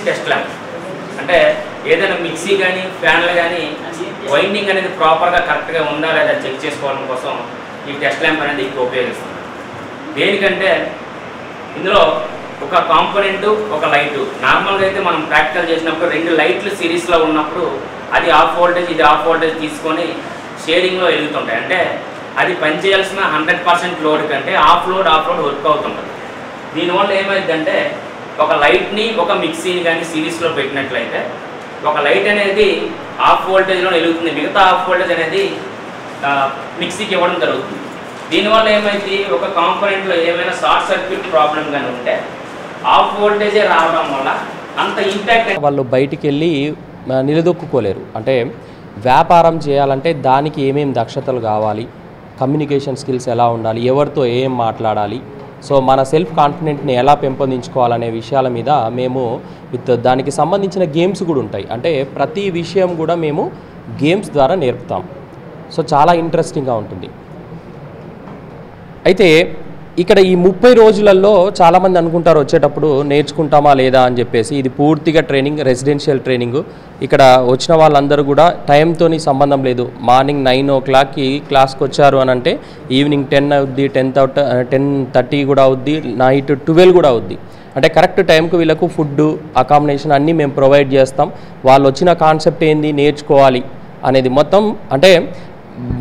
Test lamp అంటే ఏదైనా mixie కానీ ఫ్యాన్లు కానీ వైండింగ్ అనేది ప్రాపర్గా కరెక్ట్గా ఉందా లేదా చెక్ చేసుకోవడం కోసం ఈ టెస్ట్ ల్యాంప్ అనేది ఎక్కువ ఉపయోగిస్తుంది. దేనికంటే ఇందులో ఒక కాంపోనెంట్ ఒక లైటు నార్మల్గా అయితే మనం ప్రాక్టికల్ చేసినప్పుడు 2 లైట్లు సిరీస్లో ఉన్నప్పుడు అది ఆఫ్ వోల్టేజ్ ఇది ఆఫ్ వోల్టేజ్ తీసుకొని షేరింగ్లో వెలుగుతుంటాయి. అంటే అది పనిచేయాల్సిన 100% లోడ్ కంటే ఆఫ్ లోడ్ వర్క్ అవుతుంటుంది. దీనివల్ల ఏమైందంటే ఒక లైట్ని ఒక మిక్సీని కానీ సిరీస్లో పెట్టినట్లయితే ఒక లైట్ అనేది ఆఫ్ వోల్టేజ్లో వెలుగుతుంది, మిగతా ఆఫ్ వోల్టేజ్ అనేది మిక్సీకి ఇవ్వడం జరుగుతుంది. దీనివల్ల ఏమైంది ఒక కాంపోనెంట్లో ఏమైనా షార్ట్ సర్క్యూట్ ప్రాబ్లం కానీ ఉంటే ఆఫ్ వోల్టేజే రావడం వల్ల అంత ఇంపాక్ట్ వాళ్ళు బయటికి వెళ్ళి నిలదొక్కుకోలేరు. అంటే వ్యాపారం చేయాలంటే దానికి ఏమేమి దక్షతలు కావాలి, కమ్యూనికేషన్ స్కిల్స్ ఎలా ఉండాలి, ఎవరితో ఏం మాట్లాడాలి, సో మన సెల్ఫ్ కాన్ఫిడెంట్ని ఎలా పెంపొందించుకోవాలనే విషయాల మీద మేము దానికి సంబంధించిన గేమ్స్ కూడా ఉంటాయి. అంటే ప్రతి విషయం కూడా మేము గేమ్స్ ద్వారా నేర్పుతాం. సో చాలా ఇంట్రెస్టింగ్గా ఉంటుంది. అయితే ఇక్కడ ఈ 30 రోజులలో చాలామంది అనుకుంటారు వచ్చేటప్పుడు నేర్చుకుంటామా లేదా అని చెప్పేసి. ఇది పూర్తిగా ట్రైనింగ్, రెసిడెన్షియల్ ట్రైనింగ్. ఇక్కడ వచ్చిన వాళ్ళందరూ కూడా టైంతో సంబంధం లేదు. మార్నింగ్ 9 o'clockకి క్లాస్కి వచ్చారు అని అంటే ఈవినింగ్ 10 అవుద్ది, 10:30 కూడా అవుద్ది, నైట్ 12 కూడా అవుద్ది. అంటే కరెక్ట్ టైంకి వీళ్ళకు ఫుడ్, అకామిడేషన్ అన్నీ మేము ప్రొవైడ్ చేస్తాం. వాళ్ళు వచ్చిన కాన్సెప్ట్ ఏంది నేర్చుకోవాలి అనేది మొత్తం అంటే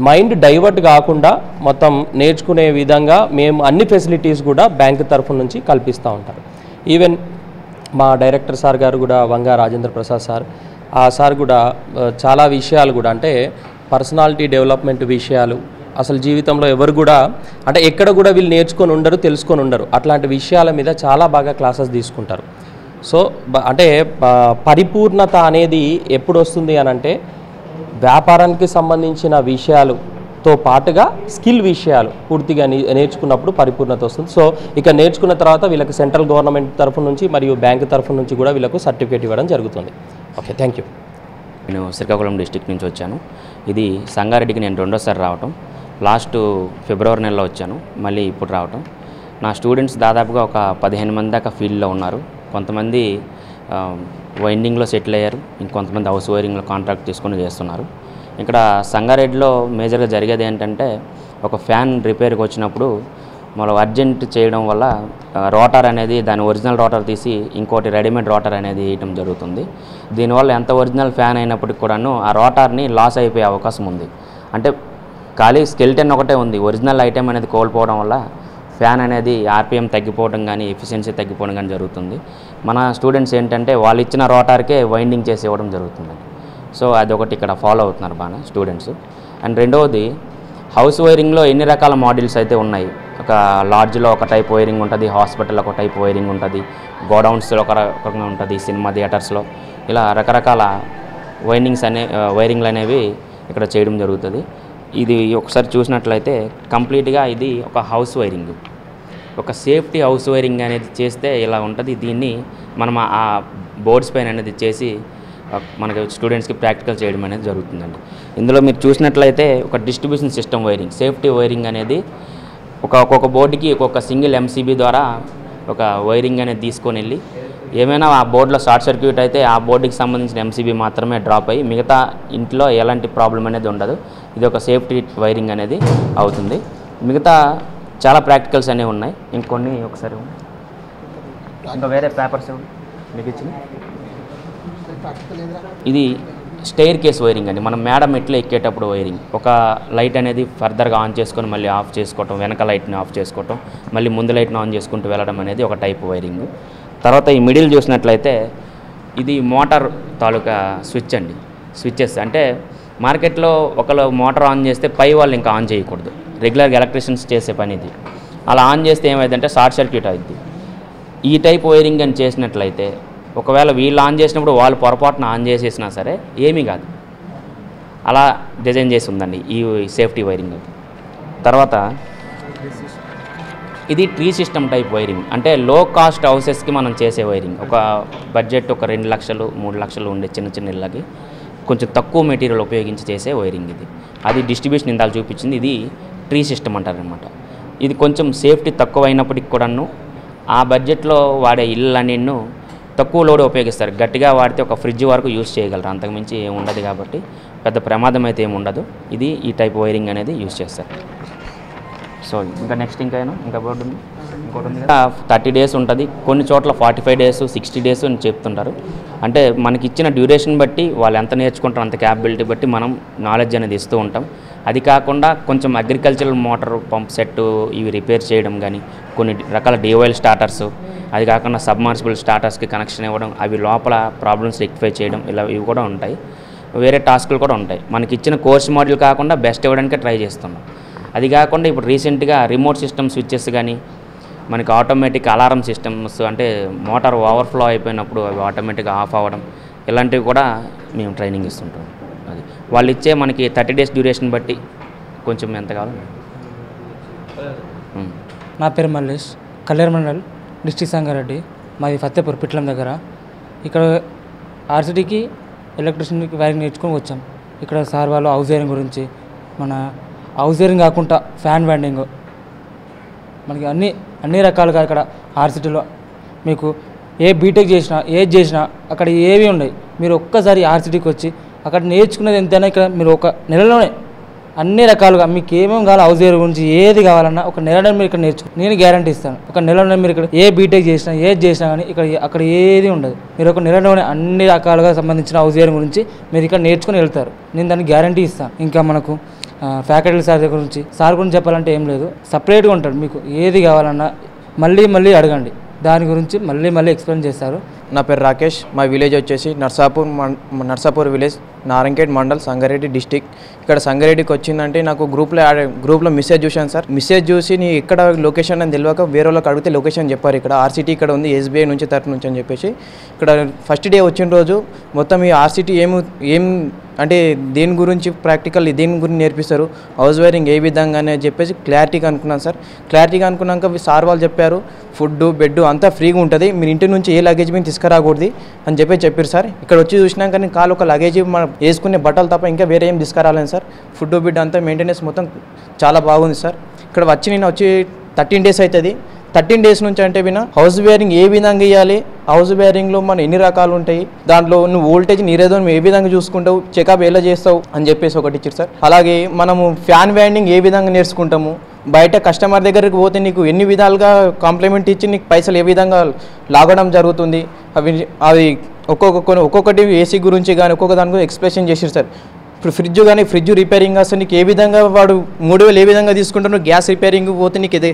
మైండ్ డైవర్ట్ కాకుండా మొత్తం నేర్చుకునే విధంగా మేము అన్ని ఫెసిలిటీస్ కూడా బ్యాంక్ తరఫు నుంచి కల్పిస్తూ ఉంటారు. ఈవెన్ మా డైరెక్టర్ సార్ గారు కూడా వంగా రాజేంద్ర ప్రసాద్ సార్, ఆ సార్ కూడా చాలా విషయాలు కూడా అంటే పర్సనాలిటీ డెవలప్మెంట్ విషయాలు అసలు జీవితంలో ఎవరు కూడా అంటే ఎక్కడ కూడా వీళ్ళు నేర్చుకొని ఉండరు, తెలుసుకొని ఉండరు. అట్లాంటి విషయాల మీద చాలా బాగా క్లాసెస్ తీసుకుంటారు. సో అంటే పరిపూర్ణత అనేది ఎప్పుడు వస్తుంది అని అంటే వ్యాపారానికి సంబంధించిన విషయాలతో పాటుగా స్కిల్ విషయాలు పూర్తిగా నేర్చుకున్నప్పుడు పరిపూర్ణత వస్తుంది. సో ఇక నేర్చుకున్న తర్వాత వీళ్ళకి సెంట్రల్ గవర్నమెంట్ తరఫు నుంచి మరియు బ్యాంక్ తరఫు నుంచి కూడా వీళ్ళకు సర్టిఫికేట్ ఇవ్వడం జరుగుతుంది. Okay, thank you. నేను శ్రీకాకుళం డిస్ట్రిక్ట్ నుంచి వచ్చాను. ఇది సంగారెడ్డికి నేను 2వ సారి రావటం. లాస్ట్ ఫిబ్రవరి నెలలో వచ్చాను, మళ్ళీ ఇప్పుడు రావటం. నా స్టూడెంట్స్ దాదాపుగా ఒక 15 మంది దాకా ఫీల్డ్లో ఉన్నారు. కొంతమంది వైండింగ్లో సెటిల్ అయ్యారు, ఇంకొంతమంది హౌస్ వైరింగ్లో కాంట్రాక్ట్ తీసుకొని చేస్తున్నారు. ఇక్కడ సంగారెడ్డిలో మేజర్గా జరిగేది ఏంటంటే ఒక ఫ్యాన్ రిపేర్కి వచ్చినప్పుడు మనం అర్జెంట్ చేయడం వల్ల రోటర్ అనేది దాని ఒరిజినల్ రోటర్ తీసి ఇంకోటి రెడీమేడ్ రోటర్ అనేది వేయటం జరుగుతుంది. దీనివల్ల ఎంత ఒరిజినల్ ఫ్యాన్ అయినప్పటికీ కూడాను ఆ రోటర్ని లాస్ అయిపోయే అవకాశం ఉంది. అంటే ఖాళీ స్కెల్టన్ ఒకటే ఉంది, ఒరిజినల్ ఐటెం అనేది కోల్పోవడం వల్ల ఫ్యాన్ అనేది ఆర్పిఎం తగ్గిపోవడం కానీ ఎఫిషియన్సీ తగ్గిపోవడం కానీ జరుగుతుంది. మన స్టూడెంట్స్ ఏంటంటే వాళ్ళు ఇచ్చిన రోటార్కే వైండింగ్ చేసి ఇవ్వడం జరుగుతుంది. సో అదొకటి ఇక్కడ ఫాలో అవుతున్నారు బాగా స్టూడెంట్స్. అండ్ రెండవది హౌస్ వైరింగ్లో ఎన్ని రకాల మోడల్స్ అయితే ఉన్నాయి. ఒక లాడ్జ్లో ఒక టైప్ వైరింగ్ ఉంటుంది, హాస్పిటల్లో ఒక టైప్ వైరింగ్ ఉంటుంది, గోడౌన్స్లో ఒక రకంగా ఉంటుంది, సినిమా థియేటర్స్లో ఇలా రకరకాల వైరింగ్లు అనేవి ఇక్కడ చేయడం జరుగుతుంది. ఇది ఒకసారి చూసినట్లయితే కంప్లీట్గా ఇది ఒక హౌస్ వైరింగ్, ఒక సేఫ్టీ హౌస్ వైరింగ్ అనేది చేస్తే ఇలా ఉంటుంది. దీన్ని మనం ఆ బోర్డ్స్ పైన అనేది చేసి మనకి స్టూడెంట్స్కి ప్రాక్టికల్ చేయడం అనేది జరుగుతుందండి. ఇందులో మీరు చూసినట్లయితే ఒక distribution system wiring, safety wiring అనేది ఒక్కొక్క బోర్డుకి ఒక్కొక్క సింగిల్ ఎంసీబీ ద్వారా ఒక వైరింగ్ అనేది తీసుకొని వెళ్ళి ఏమైనా ఆ బోర్డులో షార్ట్ సర్క్యూట్ అయితే ఆ బోర్డుకి సంబంధించిన ఎంసీబీ మాత్రమే డ్రాప్ అయ్యి మిగతా ఇంట్లో ఎలాంటి ప్రాబ్లం అనేది ఉండదు. ఇది ఒక సేఫ్టీ వైరింగ్ అనేది అవుతుంది. మిగతా చాలా ప్రాక్టికల్స్ అనేవి ఉన్నాయి. ఇంకొన్ని ఒకసారి ఇంకా వేరే పేపర్స్ మీకు ఇచ్చింది. ఇది స్టెయిర్ కేస్ వైరింగ్ అండి. మనం మేడ మెట్లు ఎక్కేటప్పుడు వైరింగ్, ఒక లైట్ అనేది ఫర్దర్గా ఆన్ చేసుకొని మళ్ళీ ఆఫ్ చేసుకోవటం, వెనక లైట్ని ఆఫ్ చేసుకోవటం, మళ్ళీ ముందు లైట్ని ఆన్ చేసుకుంటూ వెళ్ళడం అనేది ఒక టైప్ వైరింగ్. తర్వాత ఈ మిడిల్ చూసినట్లయితే ఇది మోటార్ తాలూకా స్విచ్ అండి. స్విచ్చెస్ అంటే మార్కెట్లో ఒకళ్ళు మోటార్ ఆన్ చేస్తే పై వాళ్ళు ఇంకా ఆన్ చేయకూడదు, రెగ్యులర్గా ఎలక్ట్రీషియన్స్ చేసే పని ఇది. అలా ఆన్ చేస్తే ఏమైందంటే షార్ట్ సర్క్యూట్ అవుతుంది. ఈ టైప్ వైరింగ్ అని చేసినట్లయితే ఒకవేళ వీళ్ళు ఆన్ చేసినప్పుడు వాళ్ళు పొరపాటున ఆన్ చేసేసినా సరే ఏమీ కాదు. అలా డిజైన్ చేసి ఉందండి ఈ సేఫ్టీ వైరింగ్. తర్వాత ఇది ట్రీ సిస్టమ్ టైప్ వైరింగ్, అంటే లో కాస్ట్ హౌసెస్కి మనం చేసే వైరింగ్. ఒక బడ్జెట్ ఒక 2 లక్షలు 3 లక్షలు ఉండే చిన్న చిన్న ఇళ్ళకి కొంచెం తక్కువ మెటీరియల్ ఉపయోగించి చేసే వైరింగ్ ఇది. అది డిస్ట్రిబ్యూషన్ ఇందాక చూపించింది. ఇది ట్రీ సిస్టమ్ అంటారనమాట. ఇది కొంచెం సేఫ్టీ తక్కువ అయినప్పటికి కూడాను ఆ బడ్జెట్లో వాడే ఇళ్ళన్నిన్ను తక్కువ లోడ్ ఉపయోగిస్తారు. గట్టిగా వాడితే ఒక ఫ్రిడ్జ్ వరకు యూస్ చేయగలరు, అంతకుమించి ఏమి ఉండదు. కాబట్టి పెద్ద ప్రమాదం అయితే ఏమి ఉండదు. ఇది ఈ టైప్ వైరింగ్ అనేది యూస్ చేస్తారు. సో ఇంకా నెక్స్ట్ ఇంకా బోర్డు ఉంది, ఇంకోటి ఉంది. 30 days ఉంటుంది, కొన్ని చోట్ల 45 days 60 days అని చెప్తుంటారు. అంటే మనకి ఇచ్చిన డ్యూరేషన్ బట్టి వాళ్ళు ఎంత నేర్చుకుంటారో అంత క్యాపబిలిటీ బట్టి మనం నాలెడ్జ్ అనేది ఇస్తూ ఉంటాం. అది కాకుండా కొంచెం అగ్రికల్చరల్ మోటార్ పంప్ సెట్ ఇవి రిపేర్ చేయడం కానీ, కొన్ని రకాల డిఓఎల్ స్టార్టర్స్, అది కాకుండా సబ్మర్సిబుల్ స్టార్టర్స్కి కనెక్షన్ ఇవ్వడం, అవి లోపల ప్రాబ్లమ్స్ రెక్టిఫై చేయడం, ఇలా ఇవి కూడా ఉంటాయి. వేరే టాస్కులు కూడా ఉంటాయి. మనకి ఇచ్చిన కోర్స్ మాడ్యూల్ కాకుండా బెస్ట్ ఇవ్వడానికే ట్రై చేస్తున్నాం. అది కాకుండా ఇప్పుడు రీసెంట్గా రిమోట్ సిస్టమ్ స్విచ్చెస్ కానీ, మనకి ఆటోమేటిక్ అలారం సిస్టమ్స్, అంటే మోటార్ ఓవర్ఫ్లో అయిపోయినప్పుడు అవి ఆటోమేటిక్గా ఆఫ్ అవ్వడం, ఇలాంటివి కూడా మేము ట్రైనింగ్ ఇస్తుంటాం. అది వాళ్ళు ఇచ్చే మనకి 30 days డ్యూరేషన్ బట్టి కొంచెం ఎంత కావాలి. నా పేరు మల్లేష్, కళ్యాణ్ మండల్, డిస్ట్రిక్ట్ సంగారెడ్డి. మాది ఫత్తేపూర్ పిట్లం దగ్గర. ఇక్కడ ఆర్సిటీకి ఎలక్ట్రిషియన్కి వైరింగ్ నేర్చుకొని వచ్చాం. ఇక్కడ సార్ వాళ్ళు హౌస్ వైరింగ్ గురించి, మన హౌస్ వైరింగ్ కాకుండా ఫ్యాన్ వైండింగ్, మనకి అన్ని రకాలుగా ఇక్కడ ఆర్సిటీలో మీకు ఏ బీటెక్ చేసినా ఏది చేసినా అక్కడ ఏవి ఉన్నాయి. మీరు ఒక్కసారి ఆర్సిటీకి వచ్చి అక్కడ నేర్చుకునేది ఎంతైనా ఇక్కడ మీరు ఒక నెలలోనే అన్ని రకాలుగా మీకు ఏమేమి కావాలి, హౌస్ వైర్ గురించి ఏది కావాలన్నా ఒక నెలలో మీరు ఇక్కడ నేర్చుకో, నేను గ్యారంటీ ఇస్తాను. ఒక నెలలోనే మీరు ఇక్కడ ఏ బీటెక్ చేసినా ఏది చేసినా కానీ అక్కడ ఏది ఉండదు. మీరు ఒక నెలలోనే అన్ని రకాలుగా సంబంధించిన హౌస్ వైర్ గురించి మీరు ఇక్కడ నేర్చుకుని వెళ్తారు. నేను దానికి గ్యారంటీ ఇస్తాను. ఇంకా మనకు ఫ్యాకల్టీ సార్ గురించి చెప్పాలంటే ఏం లేదు, సపరేట్గా ఉంటాడు. మీకు ఏది కావాలన్నా మళ్ళీ అడగండి, దాని గురించి మళ్ళీ ఎక్స్ప్లెయిన్ చేస్తారు. నా పేరు రాకేష్, మా విలేజ్ వచ్చేసి నర్సాపూర్ విలేజ్, నారంకేడ్ మండల్, సంగారెడ్డి డిస్టిక్. ఇక్కడ సంగారెడ్డికి వచ్చిందంటే నాకు గ్రూప్లో మెసేజ్ చూశాను సార్. మెసేజ్ చూసి నీ ఇక్కడ లొకేషన్ అని తెలియక వేరే వాళ్ళకి అడిగితే లొకేషన్ చెప్పారు. ఇక్కడ ఆర్సిటీ ఇక్కడ ఉంది, ఎస్బీఐ నుంచి తరఫు నుంచి అని చెప్పేసి. ఇక్కడ ఫస్ట్ డే వచ్చిన రోజు మొత్తం ఈ ఆర్సిటీ ఏం అంటే దేని గురించి ప్రాక్టికల్ దేని గురించి నేర్పిస్తారు, హౌస్ వైరింగ్ ఏ విధంగా అని చెప్పేసి క్లారిటీగా అనుకున్నాను సార్. క్లారిటీగా అనుకున్నాక సార్ వాళ్ళు చెప్పారు ఫుడ్ బెడ్ అంతా ఫ్రీగా ఉంటుంది, మీరు ఇంటి నుంచి ఏ లగేజ్ మీద తీసుకురాకూడదు అని చెప్పారు సార్. ఇక్కడ వచ్చి చూసినాక నేను కాలు ఒక లగేజ్ మనం వేసుకునే బట్టలు తప్ప ఇంకా వేరే ఏం తీసుకురాలేను సార్. ఫుడ్ బెడ్ అంతా మెయింటెనెన్స్ మొత్తం చాలా బాగుంది సార్. ఇక్కడ నేను వచ్చి 13 days అవుతుంది. 13 days నుంచి అంటే హౌస్ వైరింగ్ ఏ విధంగా ఇవ్వాలి, హౌస్ వైరింగ్లో మనం ఎన్ని రకాలు ఉంటాయి, దాంట్లో నువ్వు వోల్టేజ్ నీరేదో నువ్వు ఏ విధంగా చూసుకుంటావు, చెకప్ ఎలా చేస్తావు అని చెప్పేసి ఒకటి ఇచ్చారు సార్. అలాగే మనము ఫ్యాన్ వైండింగ్ ఏ విధంగా నేర్చుకుంటాము, బయట కస్టమర్ దగ్గరికి పోతే నీకు ఎన్ని విధాలుగా కాంప్లిమెంట్ ఇచ్చి నీకు పైసలు ఏ విధంగా లాగడం జరుగుతుంది, అవి ఒక్కొక్కటి ఏసీ గురించి కానీ ఒక్కొక్క దాని గురించి ఎక్స్ప్లెయిన్ చేసారు సార్. ఇప్పుడు ఫ్రిడ్జ్ రిపేరింగ్ అసలు నీకు ఏ విధంగా వాడు 3000 ఏ విధంగా తీసుకుంటాను, గ్యాస్ రిపేరింగ్ పోతే నీకు ఇది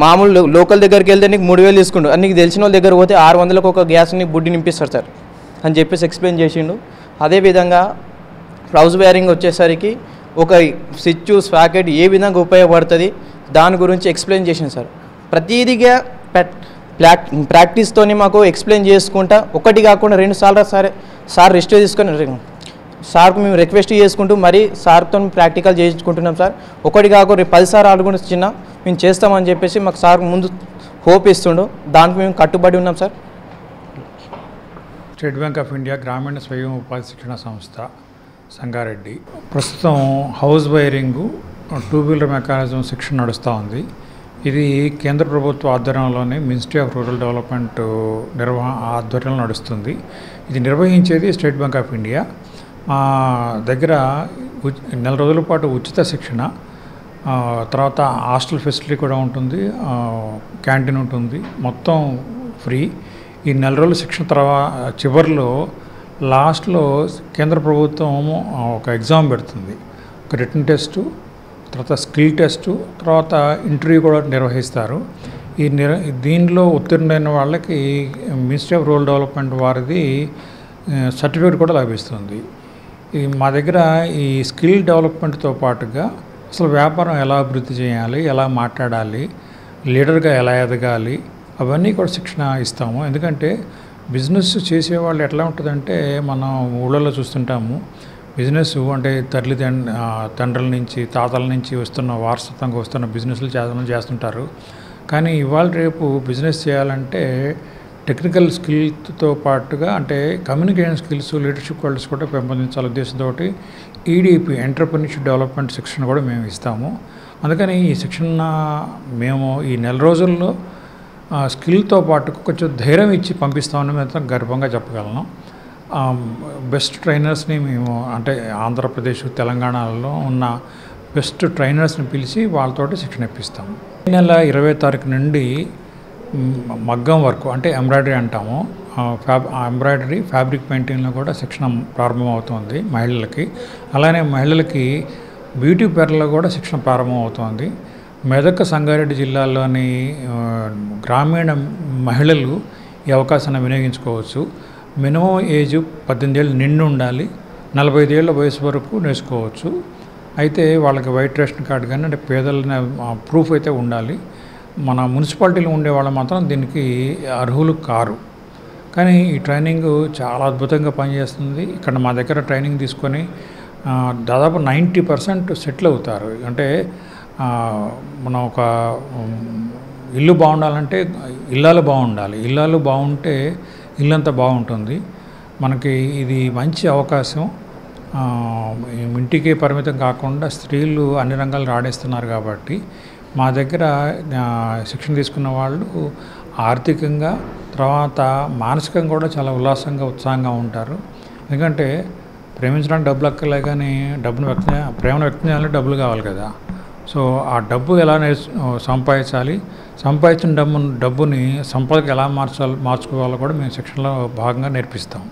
మామూలు లోకల్ దగ్గరికి వెళ్తే నీకు 3000 తీసుకుంటాడు, నీకు తెలిసిన వాళ్ళ దగ్గర పోతే 600లకు ఒక గ్యాస్ని బుడ్డి నింపిస్తారు సార్ అని చెప్పేసి ఎక్స్ప్లెయిన్ చేసిండు. అదేవిధంగా హౌస్ వైరింగ్ వచ్చేసరికి ఒక స్విచ్ సాకెట్ ఏ విధంగా ఉపయోగపడుతుంది దాని గురించి ఎక్స్ప్లెయిన్ చేసింది సార్. ప్రతిదీగా ప్రాక్టీస్తోని మాకు ఎక్స్ప్లెయిన్ చేసుకుంటా, ఒకటి కాకుండా 2 సార్లు సార్ రెస్ట్ తీసుకొని సార్కు మేము రిక్వెస్ట్ చేసుకుంటూ మరీ సార్తో ప్రాక్టికల్ చేయించుకుంటున్నాం సార్. ఒకటి కాకుండా 10 సార్లు అడుగుని చిన్న మేము చేస్తామని చెప్పేసి మాకు సార్ ముందు హోప్ ఇస్తుండు, దానికి మేము కట్టుబడి ఉన్నాం sir. State bank of India గ్రామీణ స్వయం ఉపాధి శిక్షణ సంస్థ సంగారెడ్డి ప్రస్తుతం హౌస్ వైరింగు 2-wheeler మెకానిజం శిక్షణ నడుస్తూ ఉంది. ఇది కేంద్ర ప్రభుత్వ ఆధ్వర్యంలోనే మినిస్ట్రీ ఆఫ్ రూరల్ డెవలప్మెంట్ ఆధ్వర్యంలో నడుస్తుంది. ఇది నిర్వహించేది స్టేట్ బ్యాంక్ ఆఫ్ ఇండియా. మా దగ్గర 4 రోజుల పాటు ఉచిత శిక్షణ, తర్వాత హాస్టల్ ఫెసిలిటీ కూడా ఉంటుంది, క్యాంటీన్ ఉంటుంది, మొత్తం ఫ్రీ. ఈ 4 రోజుల శిక్షణ చివరిలో లాస్ట్లో కేంద్ర ప్రభుత్వం ఒక ఎగ్జామ్ పెడుతుంది, ఒక రిటన్ టెస్టు, తర్వాత స్కిల్ టెస్టు, తర్వాత ఇంటర్వ్యూ కూడా నిర్వహిస్తారు. దీనిలో ఉత్తీర్ణులైన వాళ్ళకి మినిస్ట్రీ ఆఫ్ రూరల్ డెవలప్మెంట్ వారిది సర్టిఫికేట్ కూడా లభిస్తుంది. మా దగ్గర ఈ స్కిల్ డెవలప్మెంట్తో పాటుగా అసలు వ్యాపారం ఎలా అభివృద్ధి చేయాలి, ఎలా మాట్లాడాలి, లీడర్గా ఎలా ఎదగాలి, అవన్నీ కూడా శిక్షణ ఇస్తాము. ఎందుకంటే బిజినెస్ చేసేవాళ్ళు ఎట్లా ఉంటుందంటే మనం ఊళ్ళల్లో చూస్తుంటాము, బిజినెస్ అంటే తండ్రుల నుంచి తాతల నుంచి వారసత్వంగా వస్తున్న బిజినెస్లు చేస్తుంటారు. కానీ ఇవాళ రేపు బిజినెస్ చేయాలంటే టెక్నికల్ స్కిల్తో పాటుగా అంటే కమ్యూనికేషన్ స్కిల్స్, లీడర్షిప్ క్వాలిటీస్ కూడా పెంపొందించాల ఉద్దేశంతో ఈడీపీ ఎంటర్‌ప్రెన్యూర్‌షిప్ డెవలప్మెంట్ శిక్షణ కూడా మేము ఇస్తాము. అందుకని ఈ శిక్షణ మేము ఈ 4 రోజుల్లో స్కిల్తో పాటు కొంచెం ధైర్యం ఇచ్చి పంపిస్తామని మాత్రం గర్వంగా చెప్పగలను. బెస్ట్ ట్రైనర్స్ని మేము అంటే ఆంధ్రప్రదేశ్ తెలంగాణలో ఉన్న బెస్ట్ ట్రైనర్స్ని పిలిచి వాళ్ళతోటి శిక్షణ ఇప్పిస్తాము. ఈ నెల 20వ తారీఖు నుండి మగ్గం వర్క్ అంటే ఎంబ్రాయిడరీ అంటాము, ఎంబ్రాయిడరీ ఫ్యాబ్రిక్ పెయింటింగ్లో కూడా శిక్షణ ప్రారంభమవుతుంది మహిళలకి. అలానే మహిళలకి బ్యూటీ పార్లర్లో కూడా శిక్షణ ప్రారంభమవుతోంది. మెదక్ సంగారెడ్డి జిల్లాలోని గ్రామీణ మహిళలు ఈ అవకాశాన్ని వినియోగించుకోవచ్చు. మినిమం ఏజ్ 18 ఏళ్ళు నిండి ఉండాలి, 45 ఏళ్ళ వయసు వరకు నేర్చుకోవచ్చు. అయితే వాళ్ళకి వైట్ రేషన్ కార్డు కానీ అంటే పేదల ప్రూఫ్ అయితే ఉండాలి. మన మున్సిపాలిటీలో ఉండే వాళ్ళు మాత్రం దీనికి అర్హులు కారు. కానీ ఈ ట్రైనింగ్ చాలా అద్భుతంగా పనిచేస్తుంది. ఇక్కడ మా దగ్గర ట్రైనింగ్ తీసుకొని దాదాపు 90% సెటిల్ అవుతారు. అంటే మనం ఒక ఇల్లు బాగుండాలంటే ఇల్లాలు బాగుండాలి, ఇల్లాలు బాగుంటే ఇల్లంతా బాగుంటుంది. మనకి ఇది మంచి అవకాశం. ఇంటికే పరిమితం కాకుండా స్త్రీలు అన్ని రంగాలు రాణిస్తున్నారు కాబట్టి మా దగ్గర శిక్షణ తీసుకున్న వాళ్ళు ఆర్థికంగా తర్వాత మానసికంగా కూడా చాలా ఉల్లాసంగా ఉత్సాహంగా ఉంటారు. ఎందుకంటే ప్రేమించడానికి డబ్బులు అక్కర్లే, కానీ ప్రేమను వ్యక్తం చేయాలంటే డబ్బులు కావాలి కదా. సో ఆ డబ్బు ఎలా సంపాదించాలి, సంపాదించిన డబ్బుని సంపదకి ఎలా మార్చుకోవాలో కూడా మేము శిక్షణలో భాగంగా నేర్పిస్తాం.